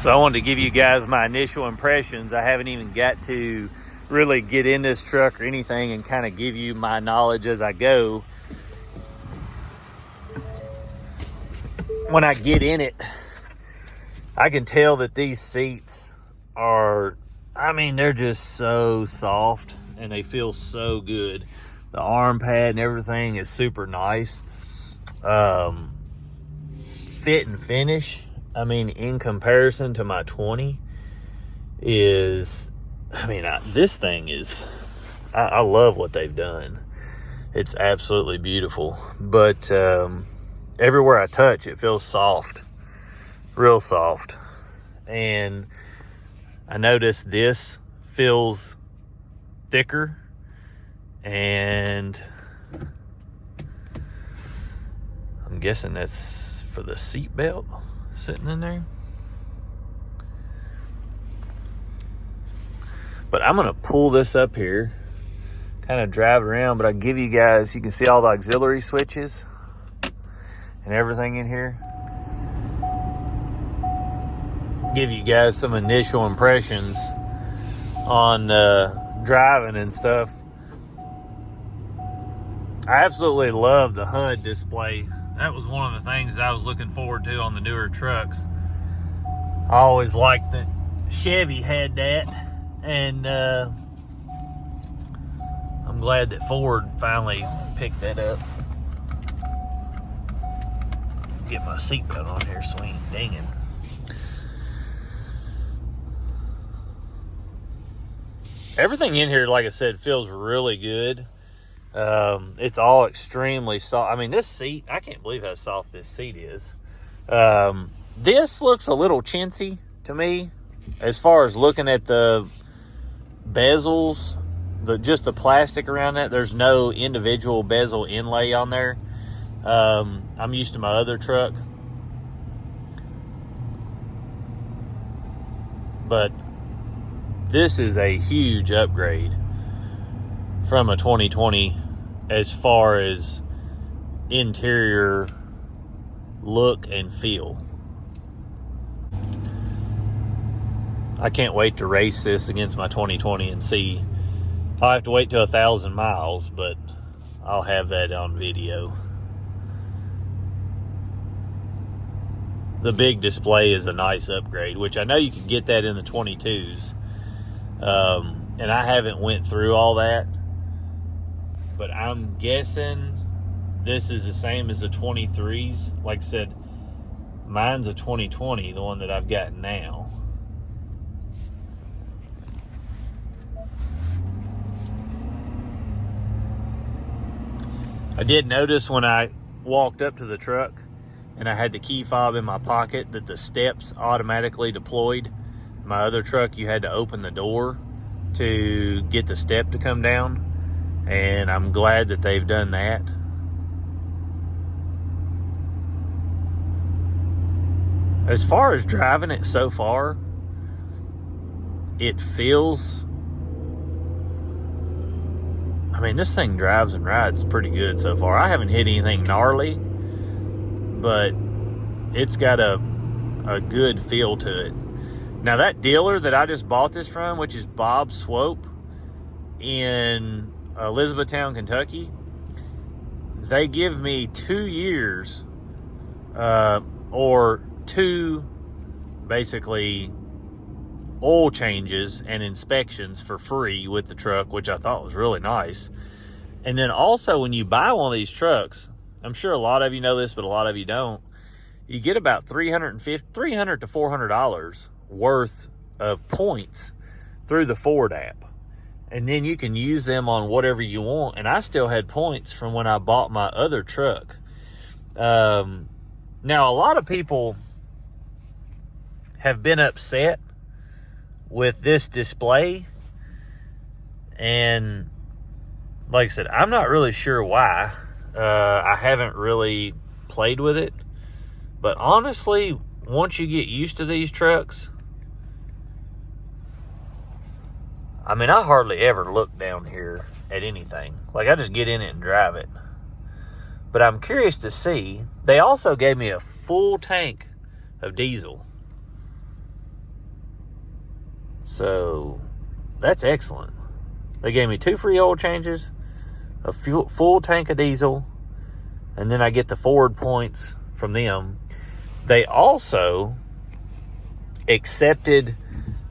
So I wanted to give you guys my initial impressions. I haven't even got to really get in this truck or anything and kind of give you my knowledge as I go. When I get in it, I can tell that these seats are, they're just so soft and they feel so good. The arm pad and everything is super nice. Fit and finish, in comparison to my 20 is, this thing is, I love what they've done. It's absolutely beautiful. But everywhere I touch, it feels soft, real soft. And I noticed this feels thicker, and I'm guessing that's for the seat belt sitting in there. But I'm going to pull this up here, kind of drive it around, but I give you guys, you can see all the auxiliary switches and everything in here. Give you guys some initial impressions on driving and stuff. I absolutely love the HUD display. That was one of the things that I was looking forward to on the newer trucks. I always liked that Chevy had that, and I'm glad that Ford finally picked that up. Get my seatbelt on here so I ain't dinging. Everything in here, like I said, feels really good. It's all extremely soft. This seat, I can't believe how soft this seat is. This looks a little chintzy to me as far as looking at the bezels, just the plastic around that. There's no individual bezel inlay on there. I'm used to my other truck. But this is a huge upgrade from a 2020 as far as interior look and feel. I can't wait to race this against my 2020 and see. I'll have to wait till 1,000 miles, but I'll have that on video. The big display is a nice upgrade, which I know you can get that in the 22s. And I haven't went through all that, but I'm guessing this is the same as the 23s. Like I said, mine's a 2020, the one that I've got now. I did notice when I walked up to the truck and I had the key fob in my pocket that the steps automatically deployed. My other truck, you had to open the door to get the step to come down, and I'm glad that they've done that. As far as driving it so far, it feels, this thing drives and rides pretty good so far. I haven't hit anything gnarly, but it's got a good feel to it. Now, that dealer that I just bought this from, which is Bob Swope in Elizabethtown, Kentucky, they give me 2 years or 2 basically oil changes and inspections for free with the truck, which I thought was really nice. And then also, when you buy one of these trucks, I'm sure a lot of you know this, but a lot of you don't, you get about $300 to $400 worth of points through the Ford app, and then you can use them on whatever you want. And I still had points from when I bought my other truck. Now, a lot of people have been upset with this display, and like I said, I'm not really sure why. I haven't really played with it, but honestly, once you get used to these trucks, I hardly ever look down here at anything. Like, I just get in it and drive it. But I'm curious to see. They also gave me a full tank of diesel. So that's excellent. They gave me 2 free oil changes, a full tank of diesel, and then I get the Ford points from them. They also accepted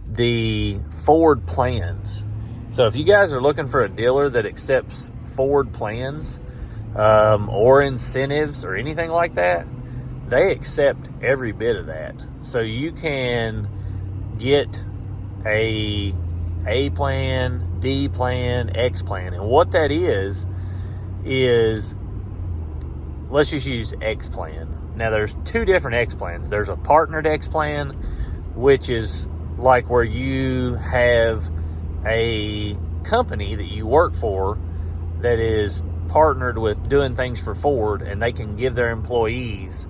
the Ford plans. So if you guys are looking for a dealer that accepts Ford plans or incentives or anything like that, they accept every bit of that. So you can get a plan, D plan, X plan. And what that is let's just use X plan. Now there's 2 different X plans. There's a partnered X plan, which is like where you have a company that you work for that is partnered with doing things for Ford, and they can give their employees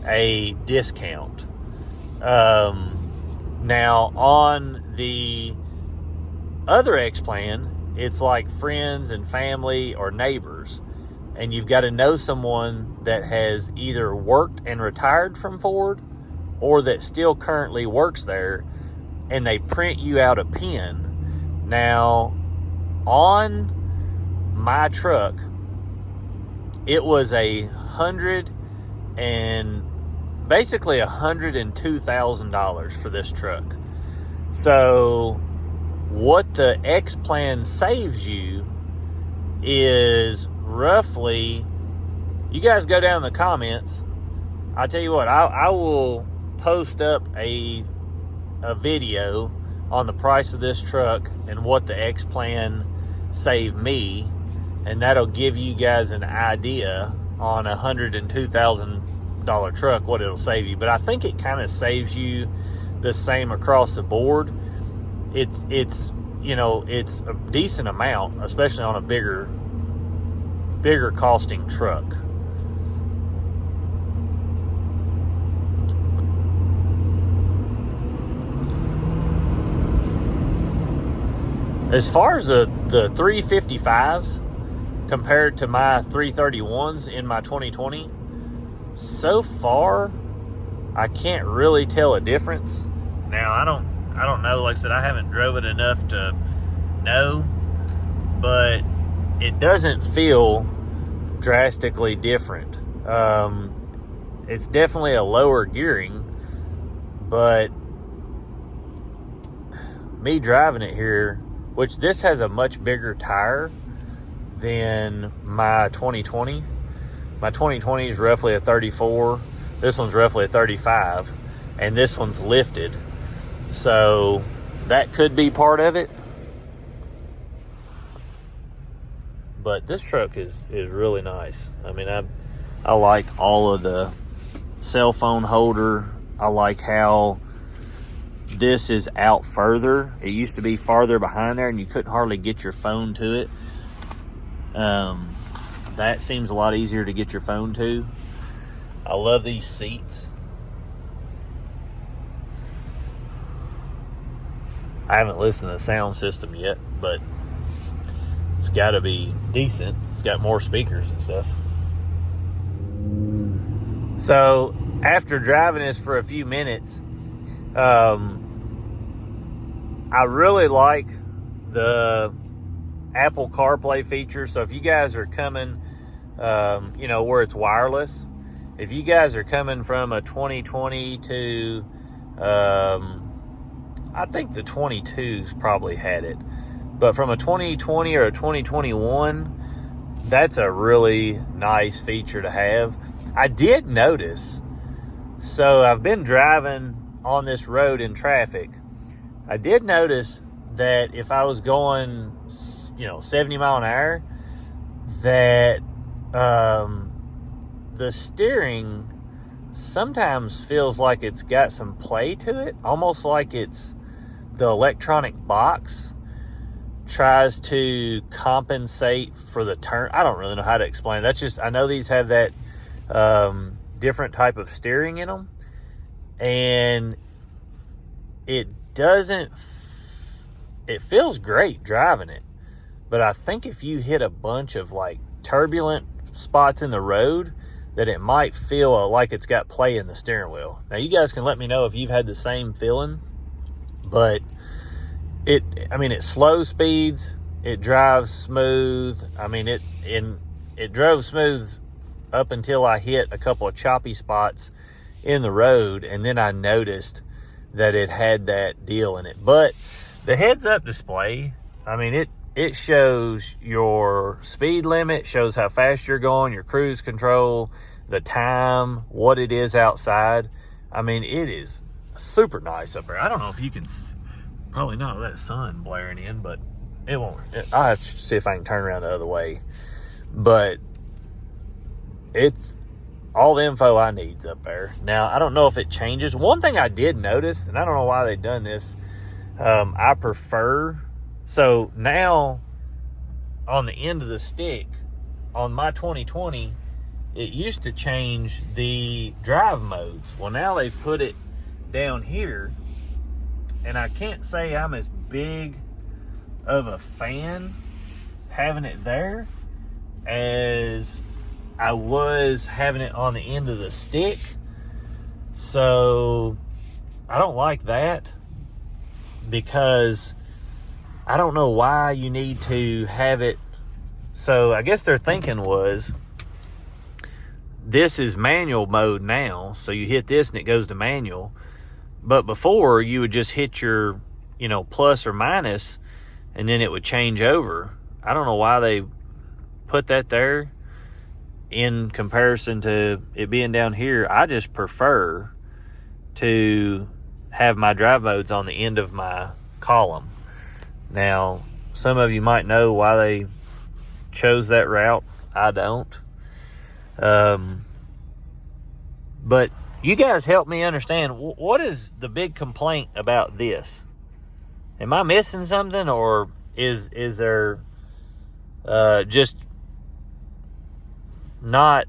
a discount. Now on the other X plan, it's like friends and family or neighbors, and you've got to know someone that has either worked and retired from Ford or that still currently works there, and they print you out a pin. Now on my truck, it was basically $102,000 for this truck. So what the X plan saves you is roughly, you guys go down in the comments. I'll tell you what, I will post up a video on the price of this truck and what the X plan saved me, and that'll give you guys an idea on a $102,000 truck what it'll save you. But I think it kind of saves you the same across the board. It's it's a decent amount, especially on a bigger costing truck. As far as the 355s compared to my 331s in my 2020, so far I can't really tell a difference. Now I don't know, like I said, I haven't drove it enough to know, but it doesn't feel drastically different. It's definitely a lower gearing, but me driving it here, which this has a much bigger tire than my 2020. My 2020 is roughly a 34. This one's roughly a 35, and this one's lifted. So that could be part of it. But this truck is really nice. I mean, I like all of the cell phone holder. I like how this is out further. It used to be farther behind there and you couldn't hardly get your phone to it. That seems a lot easier to get your phone to. I love these seats. I haven't listened to the sound system yet, but it's got to be decent. It's got more speakers and stuff. So after driving this for a few minutes, I really like the Apple CarPlay feature. So if you guys are coming, where it's wireless, if you guys are coming from a 2020 to, I think the 22s probably had it, but from a 2020 or a 2021, that's a really nice feature to have. I did notice, so I've been driving on this road in traffic. I did notice that if I was going, 70 mile an hour, that the steering sometimes feels like it's got some play to it, almost like it's the electronic box tries to compensate for the turn. I don't really know how to explain it. That's just, I know these have that different type of steering in them, and it feels great driving it. But I think if you hit a bunch of like turbulent spots in the road, that it might feel like it's got play in the steering wheel. Now you guys can let me know if you've had the same feeling, but I mean, it slow speeds, it drives smooth. I mean, it drove smooth up until I hit a couple of choppy spots in the road, and then I noticed that it had that deal in it. But the heads-up display, I mean, it shows your speed limit, shows how fast you're going, your cruise control, the time, what it is outside. I mean, it is super nice up there. I don't know if you can, probably not with that sun blaring in, but it won't. I'll have to see if I can turn around the other way. But it's all the info I need's up there. Now, I don't know if it changes. One thing I did notice, and I don't know why they've done this, I prefer, so now on the end of the stick, on my 2020, it used to change the drive modes. Well, now they've put it down here, and I can't say I'm as big of a fan having it there as I was having it on the end of the stick. So I don't like that, because I don't know why you need to have it. So I guess their thinking was, this is manual mode now, so you hit this and it goes to manual. But before, you would just hit your, plus or minus, and then it would change over. I don't know why they put that there in comparison to it being down here. I just prefer to have my drive modes on the end of my column. Now, some of you might know why they chose that route. I don't. But you guys help me understand, what is the big complaint about this? Am I missing something, or is there just not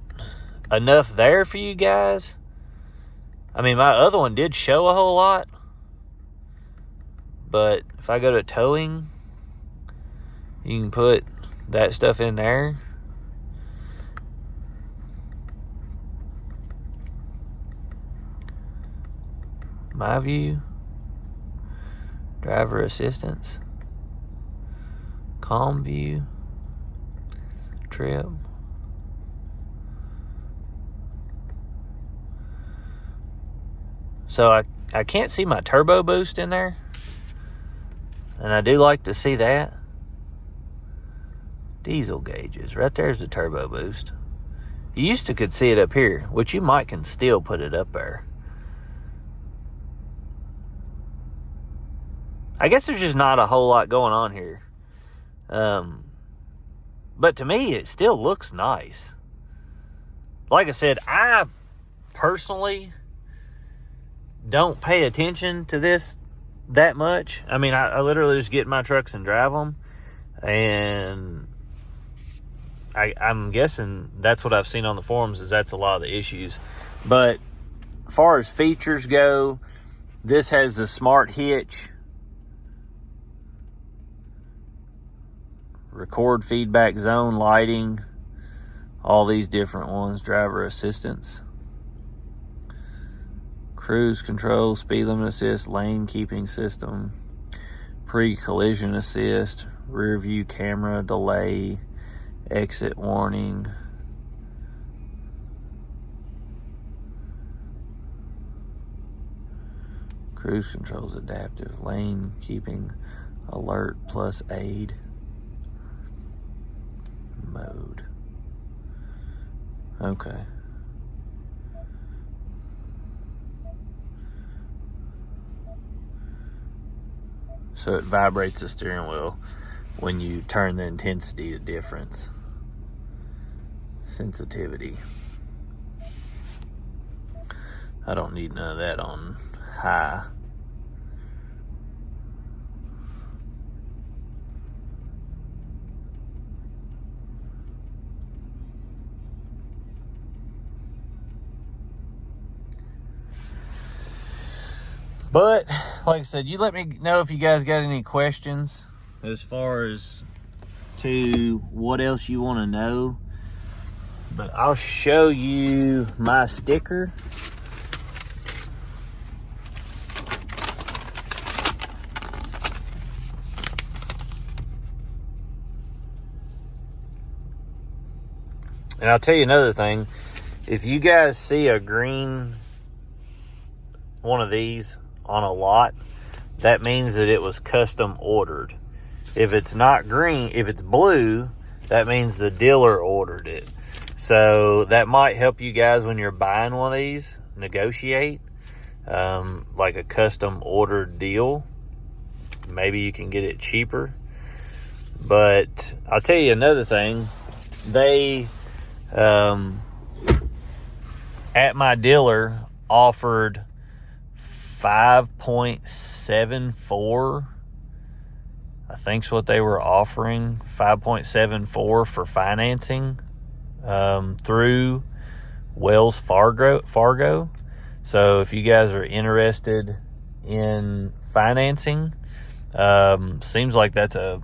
enough there for you guys? I mean, my other one did show a whole lot, but if I go to towing, you can put that stuff in there. My view, driver assistance, calm view, trip. So I can't see my turbo boost in there, and I do like to see that. Diesel gauges, right there's the turbo boost. You used to could see it up here, which you might can still put it up there. I guess there's just not a whole lot going on here. But to me, it still looks nice. Like I said, I personally don't pay attention to this that much. I mean, I literally just get in my trucks and drive them. And I'm guessing that's what I've seen on the forums, is that's a lot of the issues. But as far as features go, this has the smart hitch, record feedback zone lighting, all these different ones, driver assistance, cruise control, speed limit assist, lane keeping system, pre-collision assist, rear view camera, delay, exit warning, cruise control's adaptive, lane keeping, alert plus aid mode. Okay. So it vibrates the steering wheel when you turn the intensity to difference. Sensitivity. I don't need none of that on high. But, like I said, you let me know if you guys got any questions as far as to what else you want to know. But I'll show you my sticker. And I'll tell you another thing. If you guys see a green one of these on a lot, that means that it was custom ordered. If it's not green, if it's blue, that means the dealer ordered it. So that might help you guys when you're buying one of these, negotiate like a custom ordered deal. Maybe you can get it cheaper. But I'll tell you another thing. They at my dealer offered 5.74, I think's what they were offering, 5.74 for financing through Wells Fargo. So if you guys are interested in financing, seems like that's a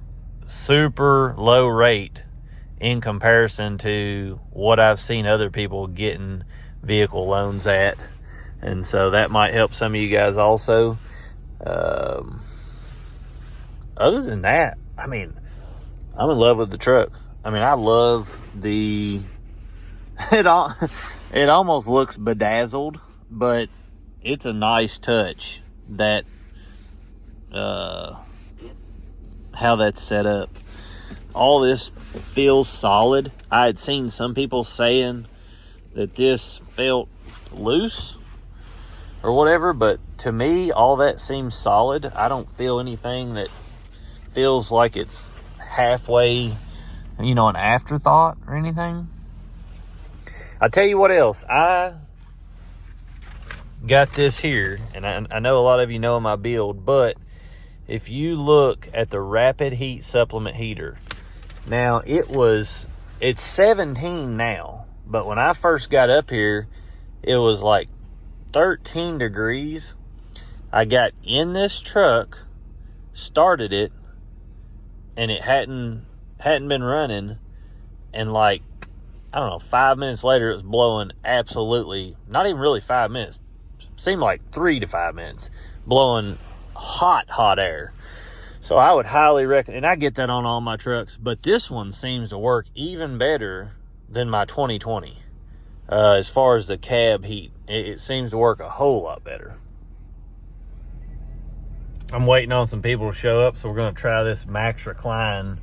super low rate in comparison to what I've seen other people getting vehicle loans at. And so that might help some of you guys also. Other than that, I mean, I'm in love with the truck. I mean, I love it almost looks bedazzled, but it's a nice touch that how that's set up. All this feels solid. I had seen some people saying that this felt loose or whatever, but to me, all that seems solid. I don't feel anything that feels like it's halfway, an afterthought or anything. I'll tell you what else. I got this here, and I know a lot of you know my build, but if you look at the Rapid Heat Supplement Heater, now it's 17 now, but when I first got up here, it was like 13 degrees. I got in this truck, started it, and it hadn't been running, and 5 minutes later, it was blowing absolutely, not even really 5 minutes, seemed like 3 to 5 minutes, blowing hot air. So I would highly recommend, and I get that on all my trucks, but this one seems to work even better than my 2020. As far as the cab heat, it seems to work a whole lot better. I'm waiting on some people to show up, so we're going to try this Max Recline.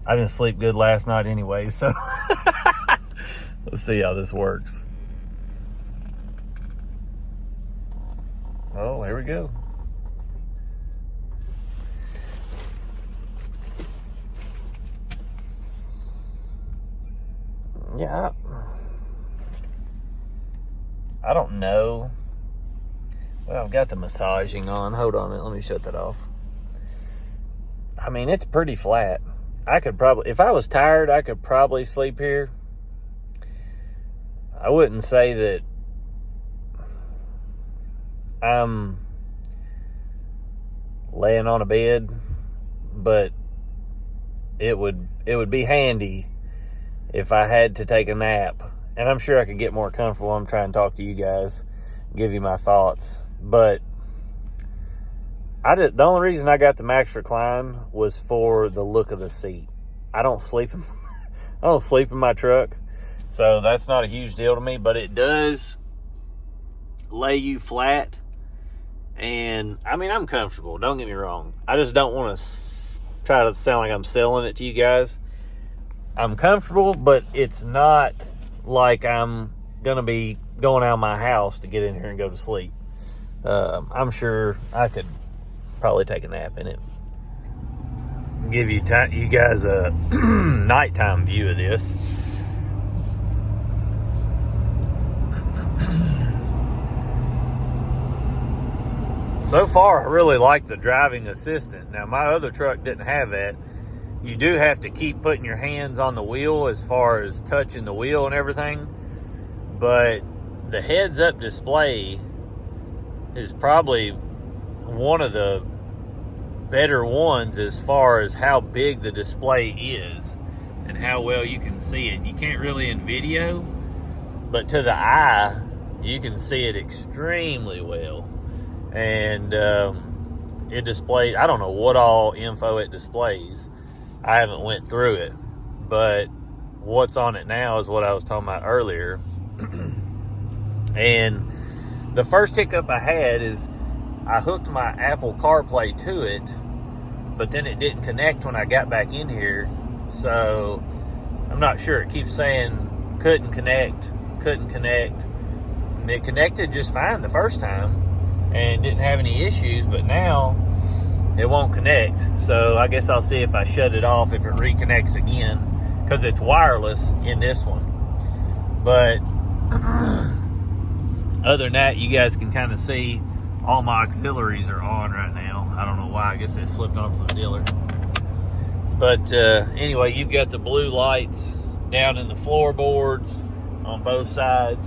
I didn't sleep good last night anyway, so let's see how this works. Oh, here we go. Yeah, I don't know. Well, I've got the massaging on. Hold on a minute. Let me shut that off. I mean, it's pretty flat. I could probably, if I was tired, I could probably sleep here. I wouldn't say that I'm laying on a bed, but it would be handy if I had to take a nap. And I'm sure I could get more comfortable. I'm trying to talk to you guys, give you my thoughts. But the only reason I got the Max Recline was for the look of the seat. I don't sleep in my truck, so that's not a huge deal to me. But it does lay you flat, and I mean, I'm comfortable. Don't get me wrong. I just don't want to try to sound like I'm selling it to you guys. I'm comfortable, but it's not like I'm gonna be going out of my house to get in here and go to sleep. I'm sure I could probably take a nap in it. Give you guys a nighttime view of this. So far, I really like the driving assistant. Now, my other truck didn't have that. You do have to keep putting your hands on the wheel as far as touching the wheel and everything. But the heads-up display is probably one of the better ones as far as how big the display is and how well you can see it. You can't really in video, but to the eye, you can see it extremely well. And it displays, I don't know what all info it displays. I haven't went through it, but what's on it now is what I was talking about earlier. And the first hiccup I had is I hooked my Apple CarPlay to it, but then it didn't connect when I got back in here. So I'm not sure. It keeps saying couldn't connect. And it connected just fine the first time and didn't have any issues, but now it won't connect. So I guess I'll see if I shut it off, if it reconnects again, because it's wireless in this one. But other than that, you guys can kind of see all my auxiliaries are on right now. I don't know why. I guess it's flipped on from the dealer. But anyway, you've got the blue lights down in the floorboards on both sides.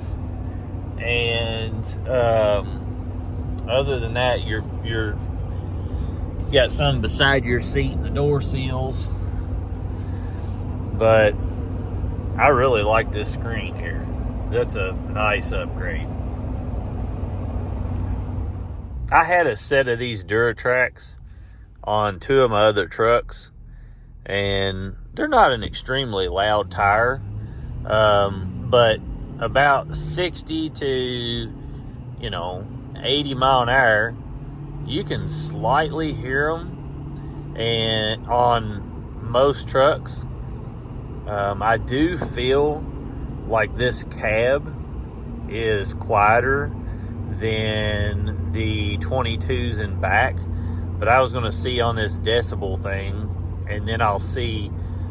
And other than that, you're got some beside your seat and the door seals. But I really like this screen here. That's a nice upgrade. I had a set of these Drivetrains on 2 of my other trucks, and they're not an extremely loud tire, but about 60 to 80 mile an hour, you can slightly hear them. And on most trucks, I do feel like this cab is quieter than the 22s in back. But I was going to see on this decibel thing, and then I'll see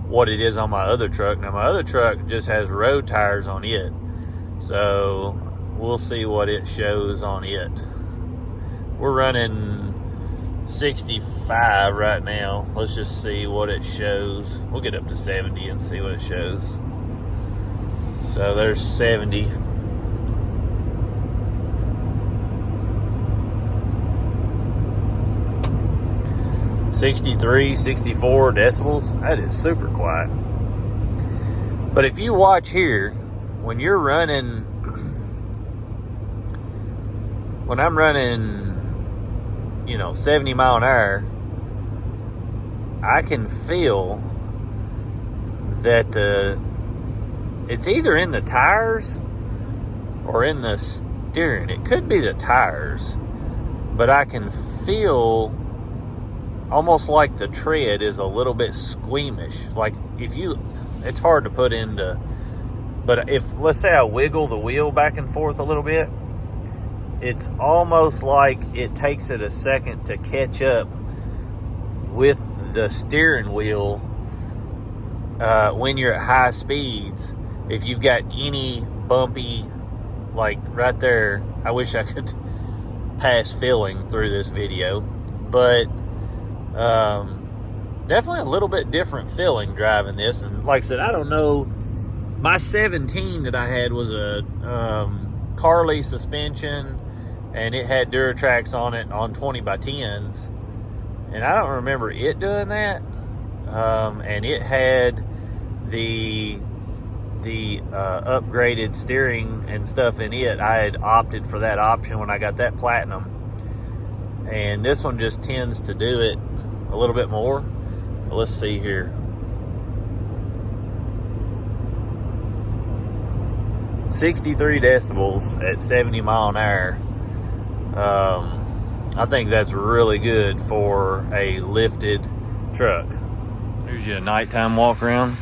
what it is on my other truck. Now, my other truck just has road tires on it, so we'll see what it shows on it. We're running 65 right now. Let's just see what it shows. We'll get up to 70 and see what it shows. So there's 70. (63, 64 decibels. That is super quiet. But if you watch here, when you're running, when I'm running 70 mile an hour, I can feel that it's either in the tires or in the steering. It could be the tires, but I can feel almost like the tread is a little bit squeamish. Like it's hard to put into, but if, let's say I wiggle the wheel back and forth a little bit, it's almost like it takes it a second to catch up with the steering wheel when you're at high speeds. If you've got any bumpy, like right there, I wish I could pass filling through this video, but definitely a little bit different feeling driving this. And like I said, I don't know, my 17 that I had was a Carly suspension, and it had Duratrax on it on 20x10s, and I don't remember it doing that. And it had the upgraded steering and stuff in it. I had opted for that option when I got that Platinum, and this one just tends to do it a little bit more. Let's see here. 63 decibels at 70 mile an hour. I think that's really good for a lifted truck. There's your nighttime walk around,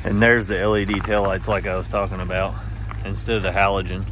and there's the LED taillights like I was talking about, instead of the halogen.